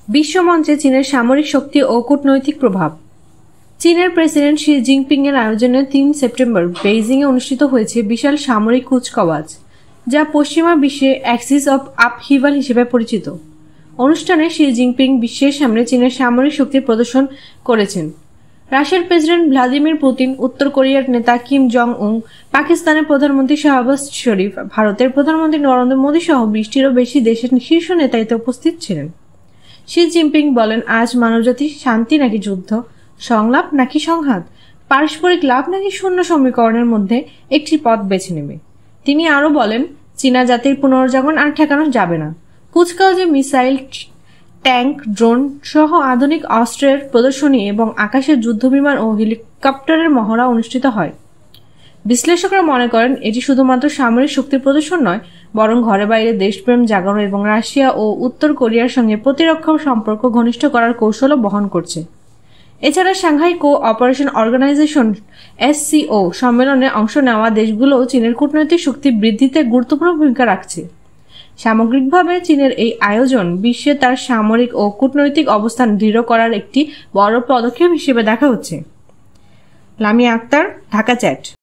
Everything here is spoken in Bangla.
বিশ্বমঞ্চে চীনের সামরিক শক্তি ও কূটনৈতিক প্রভাব। চীনের প্রেসিডেন্ট শি জিনপিং এর আয়োজনে ৩ সেপ্টেম্বর বেইজিংয়ে অনুষ্ঠিত হয়েছে বিশাল সামরিক কুচকাওয়াজ, যা পশ্চিমা বিশ্বে অ্যাক্সিস অব আপহিভাল হিসেবে পরিচিত। অনুষ্ঠানে শি জিনপিং বিশ্বের সামনে চীনের সামরিক শক্তির প্রদর্শন করেছেন। রাশিয়ার প্রেসিডেন্ট ভ্লাদিমির পুতিন, উত্তর কোরিয়ার নেতা কিম জং উন, পাকিস্তানের প্রধানমন্ত্রী শাহবাজ শরীফ, ভারতের প্রধানমন্ত্রী নরেন্দ্র মোদী সহ ২০টিরও বেশি দেশের শীর্ষ নেতা এতে উপস্থিত ছিলেন। শি জিনপিং বলেন, আজ মানবজাতি শান্তি নাকি যুদ্ধ, সংলাপ নাকি সংঘাত, পারস্পরিক লাভ নাকি শূন্য সমীকরণের মধ্যে একটি পথ বেছে নেবে। তিনি আরও বলেন, চীনা জাতির পুনর্জাগরণ আর ঠেকানো যাবে না। কুচকাওয়াজে মিসাইল, ট্যাঙ্ক, ড্রোন সহ আধুনিক অস্ত্রের প্রদর্শনী এবং আকাশের যুদ্ধবিমান ও হেলিকপ্টারের মহড়া অনুষ্ঠিত হয়। বিশ্লেষকরা মনে করেন, এটি শুধুমাত্র সামরিক শক্তির প্রদর্শন নয়, বরং ঘরে বাইরে দেশপ্রেম জাগানো এবং রাশিয়া ও উত্তর কোরিয়ার সঙ্গে প্রতিরক্ষা সম্পর্ক ঘনিষ্ঠ করার কৌশলও বহন করছে। এছাড়া সাংহাই কো-অপারেশন অর্গানাইজেশন SCO সম্মেলনে অংশ নেওয়া দেশগুলোও চীনের কূটনৈতিক শক্তি বৃদ্ধিতে গুরুত্বপূর্ণ ভূমিকা রাখছে। সামগ্রিকভাবে চীনের এই আয়োজন বিশ্বে তার সামরিক ও কূটনৈতিক অবস্থান দৃঢ় করার একটি বড় পদক্ষেপ হিসেবে দেখা হচ্ছে। লামিয়া আক্তার, ঢাকা চ্যাট।